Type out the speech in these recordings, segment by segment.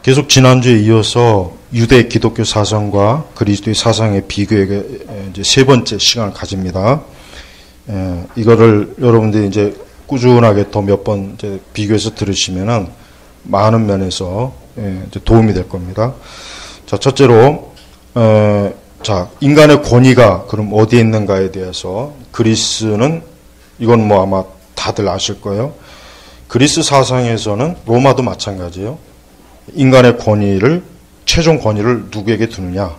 계속 지난주에 이어서 유대 기독교 사상과 그리스도의 사상의 비교에 이제 세 번째 시간을 가집니다. 이거를 여러분들이 이제 꾸준하게 더 몇 번 이제 비교해서 들으시면은 많은 면에서 이제 도움이 될 겁니다. 자, 첫째로, 자, 인간의 권위가 그럼 어디에 있는가에 대해서 그리스는 이건 뭐 아마 다들 아실 거예요. 그리스 사상에서는 로마도 마찬가지예요. 인간의 권위를, 최종 권위를 누구에게 두느냐?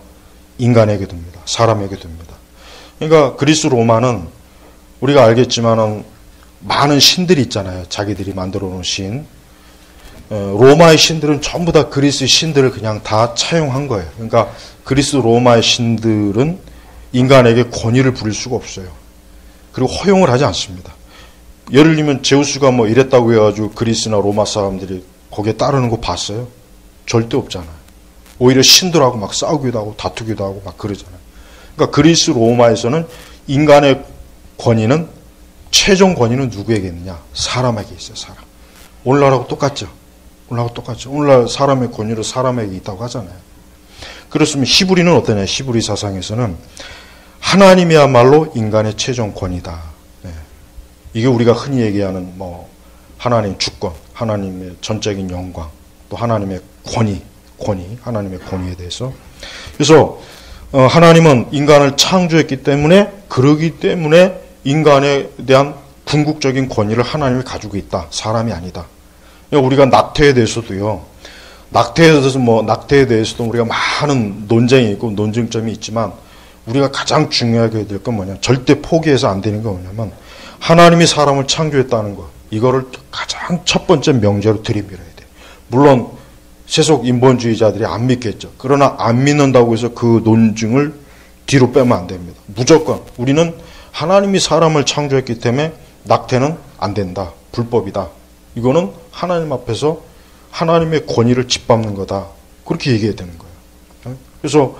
인간에게 둡니다. 사람에게 둡니다. 그러니까 그리스 로마는 우리가 알겠지만은 많은 신들이 있잖아요. 자기들이 만들어 놓은 신. 로마의 신들은 전부 다 그리스 신들을 그냥 다 차용한 거예요. 그러니까 그리스 로마의 신들은 인간에게 권위를 부릴 수가 없어요. 그리고 허용을 하지 않습니다. 예를 들면 제우스가 뭐 이랬다고 해가지고 그리스나 로마 사람들이 거기에 따르는 거 봤어요? 절대 없잖아요. 오히려 신들하고 막 싸우기도 하고 다투기도 하고 막 그러잖아요. 그러니까 그리스 로마에서는 인간의 권위는, 최종 권위는 누구에게 있느냐? 사람에게 있어요, 사람. 오늘날하고 똑같죠? 오늘날하고 똑같죠? 오늘날 사람의 권위로 사람에게 있다고 하잖아요. 그렇으면 히브리는 어떠냐? 히브리 사상에서는 하나님이야말로 인간의 최종 권위다. 네. 이게 우리가 흔히 얘기하는 뭐 하나님의 주권, 하나님의 전적인 영광, 또 하나님의 권위, 하나님의 권위에 대해서. 그래서 하나님은 인간을 창조했기 때문에, 그러기 때문에 인간에 대한 궁극적인 권위를 하나님이 가지고 있다. 사람이 아니다. 우리가 낙태에 대해서도요. 낙태에 대해서도 우리가 많은 논쟁이 있고 논쟁점이 있지만 우리가 가장 중요하게 될 건 뭐냐? 절대 포기해서 안 되는 건 뭐냐면 하나님이 사람을 창조했다는 것. 이거를 가장 첫 번째 명제로 들이밀어야 돼. 물론 세속 인본주의자들이 안 믿겠죠. 그러나 안 믿는다고 해서 그 논증을 뒤로 빼면 안 됩니다. 무조건 우리는 하나님이 사람을 창조했기 때문에 낙태는 안 된다. 불법이다. 이거는 하나님 앞에서 하나님의 권위를 짓밟는 거다. 그렇게 얘기해야 되는 거예요. 그래서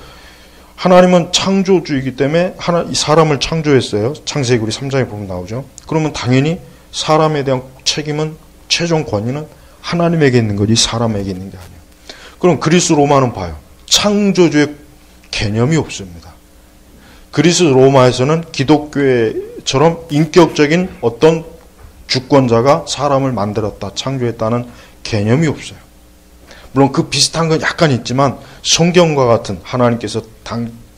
하나님은 창조주이기 때문에 사람을 창조했어요. 창세기 우리 3장에 보면 나오죠. 그러면 당연히 사람에 대한 책임은, 최종 권위는 하나님에게 있는 거지 사람에게 있는 게 아니에요. 그럼 그리스 로마는 봐요. 창조주의 개념이 없습니다. 그리스 로마에서는 기독교처럼 인격적인 어떤 주권자가 사람을 만들었다, 창조했다는 개념이 없어요. 물론 그 비슷한 건 약간 있지만 성경과 같은 하나님께서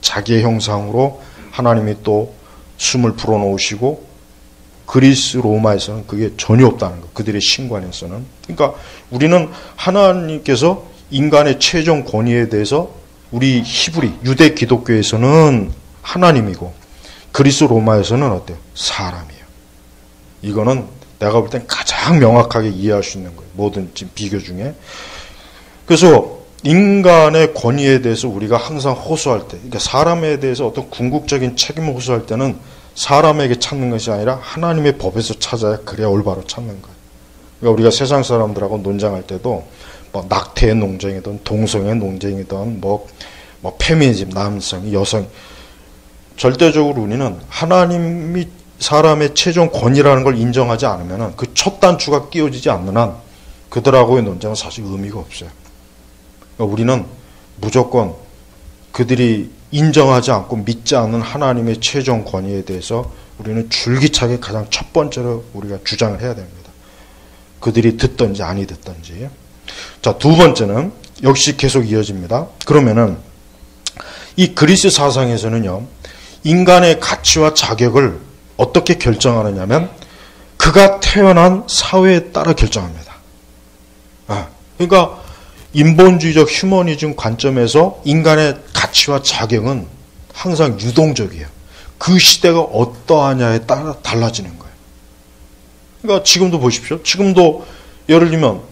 자기의 형상으로 하나님이 또 숨을 불어넣으시고 그리스 로마에서는 그게 전혀 없다는 거. 그들의 신관에서는. 그러니까 우리는 하나님께서 인간의 최종 권위에 대해서 우리 히브리, 유대 기독교에서는 하나님이고 그리스 로마에서는 어때요? 사람이에요. 이거는 내가 볼 땐 가장 명확하게 이해할 수 있는 거예요. 모든 지금 비교 중에. 그래서 인간의 권위에 대해서 우리가 항상 호소할 때, 그러니까 사람에 대해서 어떤 궁극적인 책임을 호소할 때는 사람에게 찾는 것이 아니라 하나님의 법에서 찾아야 그래야 올바로 찾는 거예요. 그러니까 우리가 세상 사람들하고 논쟁할 때도 뭐 낙태의 논쟁이든 동성애 논쟁이든 뭐 페미니즘, 남성, 여성, 절대적으로 우리는 하나님이 사람의 최종 권위라는 걸 인정하지 않으면 그 첫 단추가 끼워지지 않는 한 그들하고의 논쟁은 사실 의미가 없어요. 그러니까 우리는 무조건 그들이 인정하지 않고 믿지 않는 하나님의 최종 권위에 대해서 우리는 줄기차게 가장 첫 번째로 우리가 주장을 해야 됩니다. 그들이 듣든지 아니 듣든지. 자, 두 번째는 역시 계속 이어집니다. 그러면은 이 그리스 사상에서는요, 인간의 가치와 자격을 어떻게 결정하느냐면 그가 태어난 사회에 따라 결정합니다. 그러니까 인본주의적 휴머니즘 관점에서 인간의 가치와 자격은 항상 유동적이에요. 그 시대가 어떠하냐에 따라 달라지는 거예요. 그러니까 지금도 보십시오. 지금도 예를 들면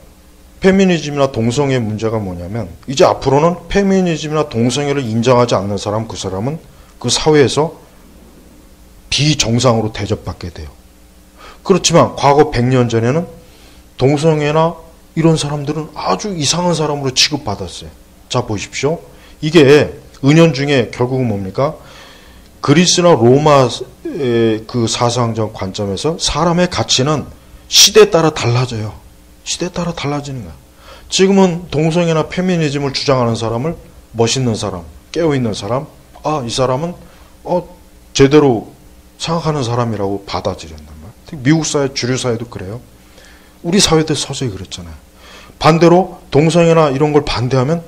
페미니즘이나 동성애 문제가 뭐냐면 이제 앞으로는 페미니즘이나 동성애를 인정하지 않는 사람, 그 사람은 그 사회에서 비정상으로 대접받게 돼요. 그렇지만 과거 100년 전에는 동성애나 이런 사람들은 아주 이상한 사람으로 취급받았어요. 자, 보십시오. 이게 은연중에 결국은 뭡니까? 그리스나 로마의 그 사상적 관점에서 사람의 가치는 시대에 따라 달라져요. 시대에 따라 달라지는 거야. 지금은 동성애나 페미니즘을 주장하는 사람을 멋있는 사람, 깨어있는 사람, 이 사람은 제대로 생각하는 사람이라고 받아들였단 말이에요. 미국 사회, 주류 사회도 그래요. 우리 사회도 서서히 그랬잖아요. 반대로 동성애나 이런 걸 반대하면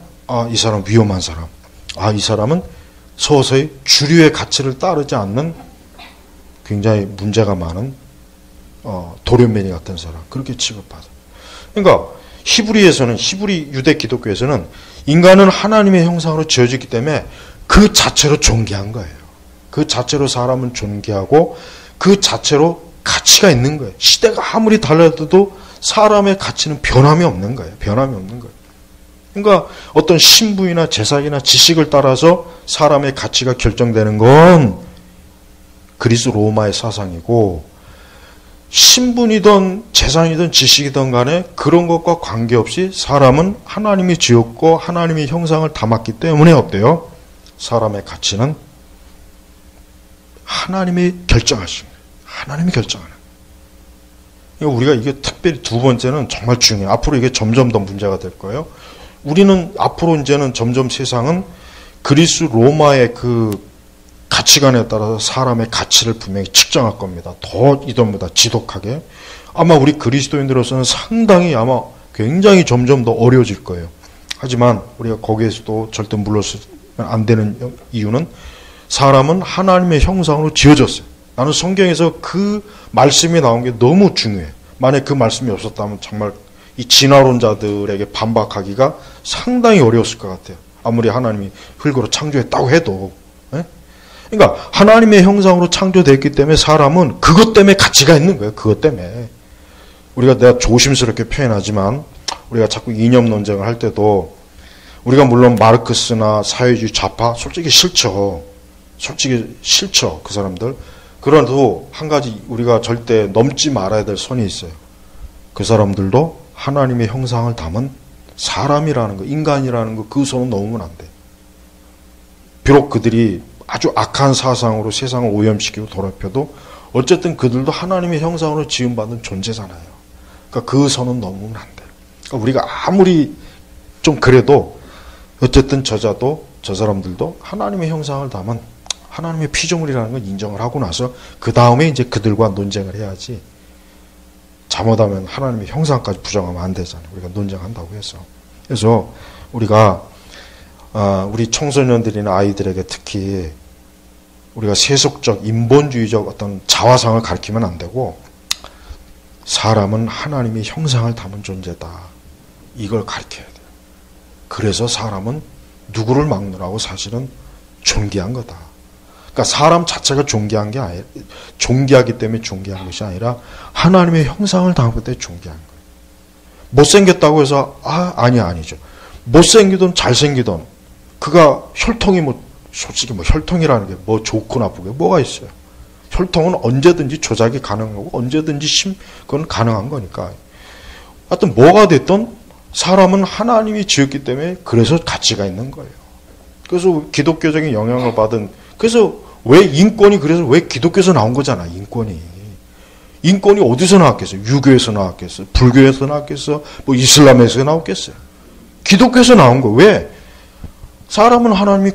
이 사람 위험한 사람, 이 사람은 서서히 주류의 가치를 따르지 않는 굉장히 문제가 많은 도련맨이 같은 사람, 그렇게 취급받아. 그러니까 히브리 유대 기독교에서는 인간은 하나님의 형상으로 지어졌기 때문에 그 자체로 존귀한 거예요. 그 자체로 사람은 존귀하고 그 자체로 가치가 있는 거예요. 시대가 아무리 달라도 사람의 가치는 변함이 없는 거예요. 변함이 없는 거예요. 그러니까 어떤 신분이나 재산이나 지식을 따라서 사람의 가치가 결정되는 건 그리스 로마의 사상이고, 신분이든 재산이든 지식이든 간에 그런 것과 관계없이 사람은 하나님이 지었고 하나님의 형상을 담았기 때문에 어때요? 사람의 가치는 하나님이 결정하신 거예요. 하나님이 결정하는 거예요. 우리가 이게 특별히 두 번째는 정말 중요해요. 앞으로 이게 점점 더 문제가 될 거예요. 우리는 앞으로 이제는 점점 세상은 그리스 로마의 그 가치관에 따라서 사람의 가치를 분명히 측정할 겁니다. 더 이전보다 지독하게. 아마 우리 그리스도인들로서는 상당히 아마 굉장히 점점 더 어려워질 거예요. 하지만 우리가 거기에서도 절대 물러서면 안 되는 이유는 사람은 하나님의 형상으로 지어졌어요. 나는 성경에서 그 말씀이 나온 게 너무 중요해. 만약 그 말씀이 없었다면 정말 이 진화론자들에게 반박하기가 상당히 어려웠을 것 같아요. 아무리 하나님이 흙으로 창조했다고 해도. 그러니까 하나님의 형상으로 창조됐기 때문에 사람은 그것 때문에 가치가 있는 거예요. 그것 때문에. 내가 조심스럽게 표현하지만 우리가 자꾸 이념 논쟁을 할 때도 우리가 물론 마르크스나 사회주의 좌파 솔직히 싫죠. 그 사람들. 그래도 한 가지 우리가 절대 넘지 말아야 될 선이 있어요. 그 사람들도 하나님의 형상을 담은 사람이라는 거, 인간이라는 거, 그 선은 넘으면 안 돼. 비록 그들이 아주 악한 사상으로 세상을 오염시키고 더럽혀도 어쨌든 그들도 하나님의 형상으로 지음받은 존재잖아요. 그러니까 그 선은 넘으면 안 돼요. 그러니까 우리가 아무리 좀 그래도 어쨌든 저 사람들도 하나님의 형상을 담은 하나님의 피조물이라는 걸 인정을 하고 나서 그 다음에 이제 그들과 논쟁을 해야지, 잘못하면 하나님의 형상까지 부정하면 안 되잖아요. 우리가 논쟁한다고 해서. 그래서 우리가 우리 청소년들이나 아이들에게 특히 우리가 세속적 인본주의적 어떤 자화상을 가르치면 안 되고, 사람은 하나님의 형상을 담은 존재다, 이걸 가르쳐야 돼요. 그래서 사람은 누구를 막느라고 사실은 존귀한 거다. 그러니까 사람 자체가 존귀한 게 아니라, 존귀하기 때문에 존귀한 것이 아니라 하나님의 형상을 담았기 때문에 존귀한 거예요. 못생겼다고 해서 아니죠. 못생기든 잘생기든 그가 혈통이 솔직히 혈통이라는 게 좋고 나쁘게 뭐가 있어요. 혈통은 언제든지 조작이 가능하고 언제든지 그건 가능한 거니까. 하여튼 뭐가 됐든 사람은 하나님이 지었기 때문에 그래서 가치가 있는 거예요. 그래서 기독교적인 영향을 받은, 그래서 왜 기독교에서 나온 거잖아. 인권이 어디서 나왔겠어요? 유교에서 나왔겠어요? 불교에서 나왔겠어요? 이슬람에서 나왔겠어요? 기독교에서 나온 거. 왜? 사람은 하나님이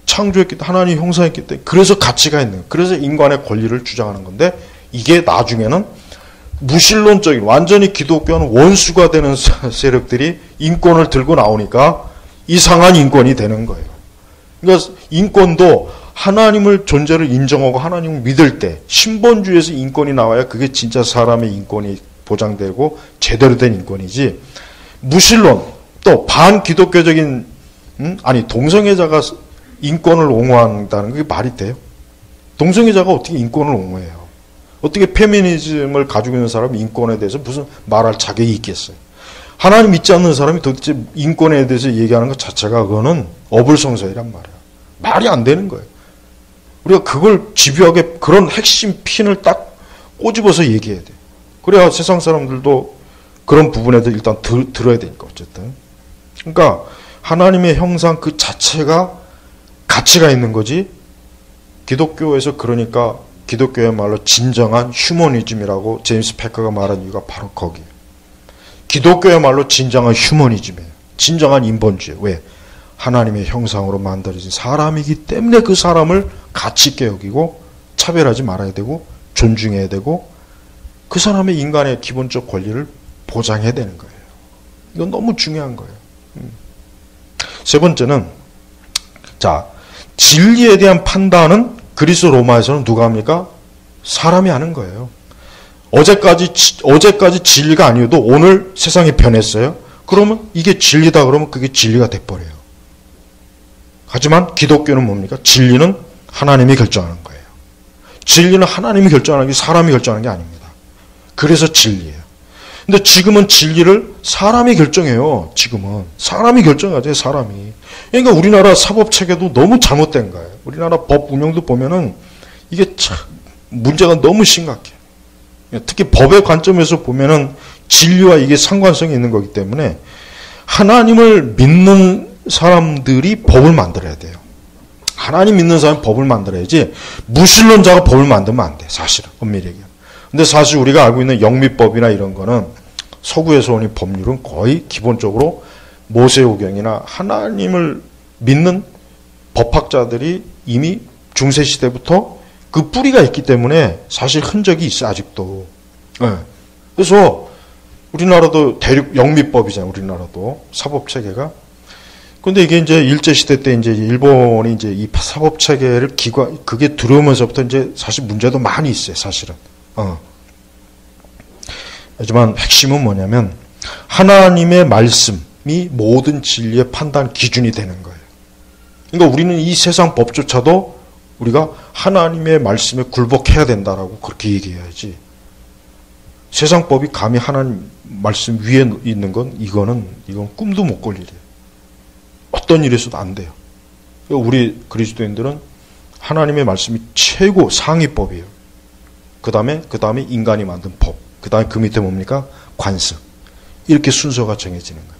창조했기 때문에, 하나님이 형상했기 때문에 그래서 가치가 있는 거예요. 그래서 인간의 권리를 주장하는 건데, 이게 나중에는 무신론적인, 완전히 기독교는 원수가 되는 세력들이 인권을 들고 나오니까 이상한 인권이 되는 거예요. 그러니까 인권도 하나님을 존재를 인정하고 하나님을 믿을 때 신본주의에서 인권이 나와야 그게 진짜 사람의 인권이 보장되고 제대로 된 인권이지, 무신론 또 반기독교적인 동성애자가 인권을 옹호한다는 게 말이 돼요? 동성애자가 어떻게 인권을 옹호해요? 어떻게 페미니즘을 가지고 있는 사람이 인권에 대해서 무슨 말할 자격이 있겠어요? 하나님 믿지 않는 사람이 도대체 인권에 대해서 얘기하는 것 자체가 그거는 어불성설이란 말이에요. 말이 안 되는 거예요. 우리가 그걸 집요하게 그런 핵심 핀을 딱 꼬집어서 얘기해야 돼요. 그래야 세상 사람들도 그런 부분에 대해서 일단 들어야 되니까 어쨌든. 그러니까 하나님의 형상 그 자체가 가치가 있는 거지, 기독교에서 그러니까 기독교의 말로 진정한 휴머니즘이라고 제임스 패커가 말한 이유가 바로 거기에요. 기독교야말로 진정한 휴머니즘이에요. 진정한 인본주의. 왜? 하나님의 형상으로 만들어진 사람이기 때문에 그 사람을 가치 있게 여기고 차별하지 말아야 되고 존중해야 되고 그 사람의 인간의 기본적 권리를 보장해야 되는 거예요. 이건 너무 중요한 거예요. 세 번째는 자, 진리에 대한 판단은 그리스 로마에서는 누가 합니까? 사람이 하는 거예요. 어제까지 진리가 아니어도 오늘 세상이 변했어요. 그러면 이게 진리다 그러면 그게 진리가 돼버려요. 하지만 기독교는 뭡니까? 진리는 하나님이 결정하는 거예요. 진리는 하나님이 결정하는 게 사람이 결정하는 게 아닙니다. 그래서 진리예요. 근데 지금은 진리를 사람이 결정해요. 지금은. 사람이 결정하죠. 사람이. 그러니까 우리나라 사법체계도 너무 잘못된 거예요. 우리나라 법 운영도 보면은 이게 참 문제가 너무 심각해요. 특히 법의 관점에서 보면은 진리와 이게 상관성이 있는 거기 때문에 하나님을 믿는 사람들이 법을 만들어야 돼요. 하나님 믿는 사람이 법을 만들어야지 무신론자가 법을 만들면 안 돼. 사실은 엄밀히 얘기하면. 근데 사실 우리가 알고 있는 영미법이나 이런 거는 서구에서 오는 법률은 거의 기본적으로 모세오경이나 하나님을 믿는 법학자들이 이미 중세시대부터 그 뿌리가 있기 때문에 사실 흔적이 있어요. 아직도. 네. 그래서 우리나라도 대륙 영미법이잖아요. 우리나라도 사법체계가. 근데 이게 이제 일제시대 때 이제 일본이 이제 이 사법체계를 그게 들어오면서부터 이제 사실 문제도 많이 있어요. 사실은. 하지만 핵심은 뭐냐면 하나님의 말씀이 모든 진리의 판단 기준이 되는 거예요. 그러니까 우리는 이 세상 법조차도 우리가 하나님의 말씀에 굴복해야 된다라고 그렇게 얘기해야지. 세상 법이 감히 하나님 말씀 위에 있는 건 이건 꿈도 못 꿀 일이에요. 어떤 일에서도 안 돼요. 우리 그리스도인들은 하나님의 말씀이 최고 상위법이에요. 그 다음에 인간이 만든 법. 그 다음에 그 밑에 뭡니까? 관습. 이렇게 순서가 정해지는 거예요.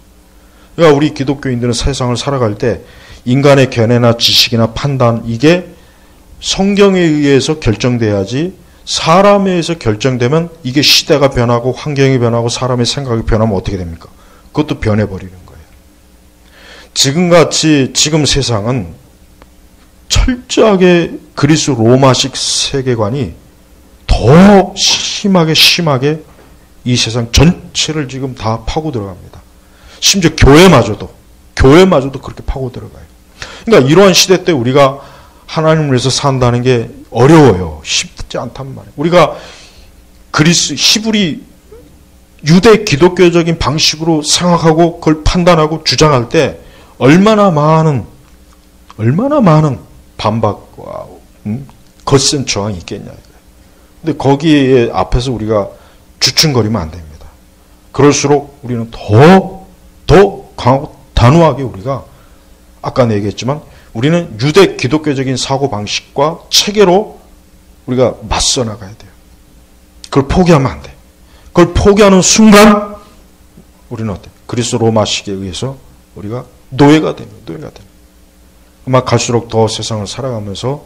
그러니까 우리 기독교인들은 세상을 살아갈 때 인간의 견해나 지식이나 판단 이게 성경에 의해서 결정돼야지 사람에 의해서 결정되면 이게 시대가 변하고 환경이 변하고 사람의 생각이 변하면 어떻게 됩니까? 그것도 변해버리는 거예요. 지금 세상은 철저하게 그리스 로마식 세계관이 더 심하게 이 세상 전체를 지금 다 파고 들어갑니다. 심지어 교회마저도 그렇게 파고 들어가요. 그러니까 이러한 시대 때 우리가 하나님을 위해서 산다는 게 어려워요. 쉽지 않단 말이에요. 우리가 그리스 히브리 유대 기독교적인 방식으로 생각하고 그걸 판단하고 주장할 때 얼마나 많은 반박과 거센 저항이 있겠냐. 근데 거기에 앞에서 우리가 주춤거리면 안 됩니다. 그럴수록 우리는 더 강하고 단호하게 우리가 아까 얘기했지만 우리는 유대 기독교적인 사고방식과 체계로 우리가 맞서 나가야 돼요. 그걸 포기하면 안 돼. 그걸 포기하는 순간 우리는 어때? 그리스 로마식에 의해서 우리가 노예가 됩니다. 아마 갈수록 더 세상을 살아가면서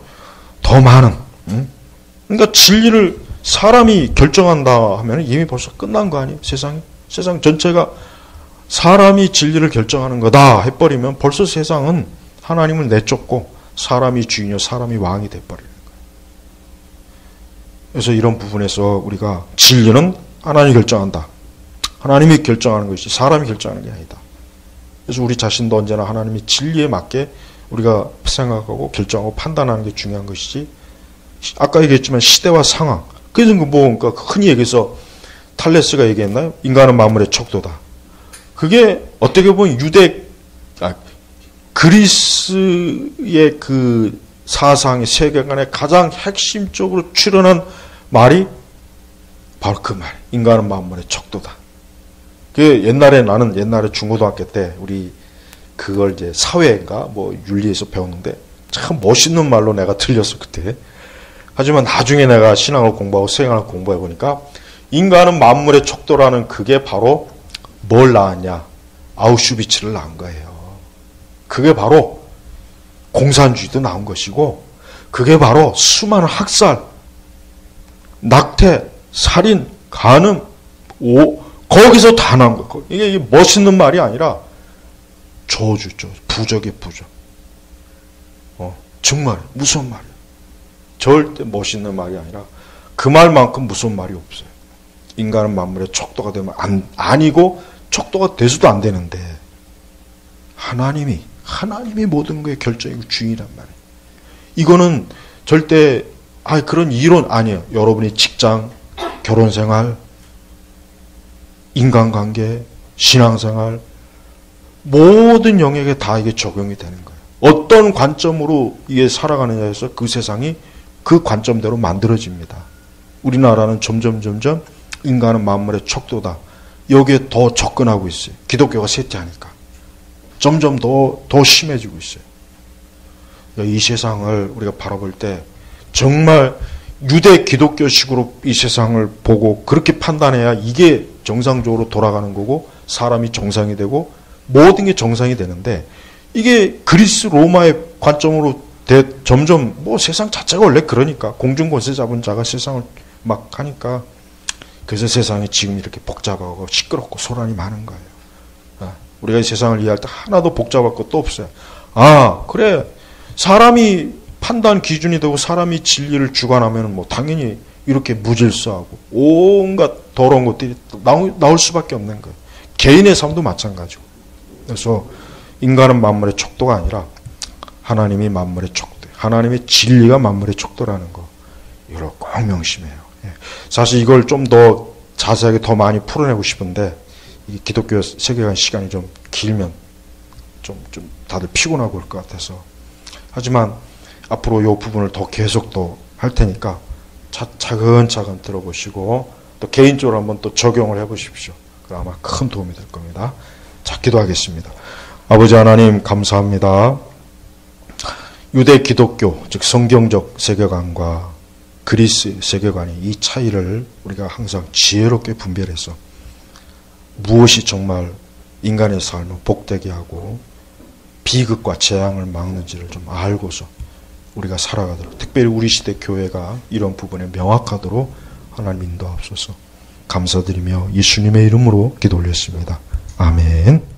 더 많은 그러니까 진리를 사람이 결정한다 하면 이미 벌써 끝난 거 아니에요? 세상 전체가 사람이 진리를 결정하는 거다 해버리면 벌써 세상은 하나님을 내쫓고 사람이 주인이요 사람이 왕이 돼버리는 거예요. 그래서 이런 부분에서 우리가 진리는 하나님이 결정한다. 하나님이 결정하는 것이지 사람이 결정하는 게 아니다. 그래서 우리 자신도 언제나 하나님이 진리에 맞게 우리가 생각하고 결정하고 판단하는 게 중요한 것이지 아까 얘기했지만 시대와 상황 그래서 그러니까 흔히 얘기해서 탈레스가 얘기했나요? 인간은 만물의 척도다. 그게 어떻게 보면 그리스의 그 사상의 세계관의 가장 핵심적으로 출현한 말이 바로 그 말. 인간은 만물의 척도다. 나는 옛날에 중고등학교 때 우리 그걸 이제 사회인가 뭐 윤리에서 배웠는데 참 멋있는 말로 내가 들렸어 그때. 하지만 나중에 내가 신앙을 공부하고 수행을 공부해 보니까 인간은 만물의 척도라는 그게 바로 뭘 낳았냐? 아우슈비츠를 낳은 거예요. 그게 바로 공산주의도 나온 것이고 그게 바로 수많은 학살, 낙태, 살인, 간음, 거기서 다 나온 거예요. 이게 멋있는 말이 아니라 저주죠. 부적의 부적. 정말 무서운 말이에요. 절대 멋있는 말이 아니라 그 말만큼 무서운 말이 없어요. 인간은 만물의 척도가 되면 아니고 척도가 돼서도 안 되는데 하나님이 모든 거의 결정이고 주인이란 말이에요. 이거는 절대 그런 이론 아니에요. 여러분의 직장, 결혼생활, 인간관계, 신앙생활 모든 영역에 다 이게 적용이 되는 거예요. 어떤 관점으로 이게 살아가느냐에서 그 세상이 그 관점대로 만들어집니다. 우리나라는 점점 인간은 만물의 척도다. 여기에 더 접근하고 있어요. 기독교가 쇠퇴하니까. 점점 더 심해지고 있어요. 이 세상을 우리가 바라볼 때 정말 유대 기독교식으로 이 세상을 보고 그렇게 판단해야 이게 정상적으로 돌아가는 거고 사람이 정상이 되고 모든 게 정상이 되는데 이게 그리스 로마의 관점으로 점점 세상 자체가 원래 그러니까 공중권세 잡은 자가 세상을 막 하니까 그래서 세상이 지금 이렇게 복잡하고 시끄럽고 소란이 많은 거예요. 우리가 이 세상을 이해할 때 하나도 복잡할 것도 없어요. 그래 사람이 판단 기준이 되고 사람이 진리를 주관하면 당연히 이렇게 무질서하고 온갖 더러운 것들이 나올 수밖에 없는 거예요. 개인의 삶도 마찬가지고. 그래서 인간은 만물의 척도가 아니라 하나님이 만물의 척도, 하나님의 진리가 만물의 척도라는 거 이걸 꼭 명심해요. 사실 이걸 좀 더 자세하게 더 많이 풀어내고 싶은데 이 기독교 세계관 시간이 좀 길면 좀 다들 피곤하고 그럴 것 같아서 하지만 앞으로 이 부분을 더 계속 더 할 테니까 차근차근 들어보시고 또 개인적으로 한번 또 적용을 해보십시오. 그럼 아마 큰 도움이 될 겁니다. 자, 기도하겠습니다. 아버지 하나님 감사합니다. 유대 기독교 즉 성경적 세계관과 그리스 세계관이 이 차이를 우리가 항상 지혜롭게 분별해서 무엇이 정말 인간의 삶을 복되게 하고 비극과 재앙을 막는지를 좀 알고서 우리가 살아가도록 특별히 우리 시대 교회가 이런 부분에 명확하도록 하나님 인도하옵소서. 감사드리며 예수님의 이름으로 기도 올렸습니다. 아멘.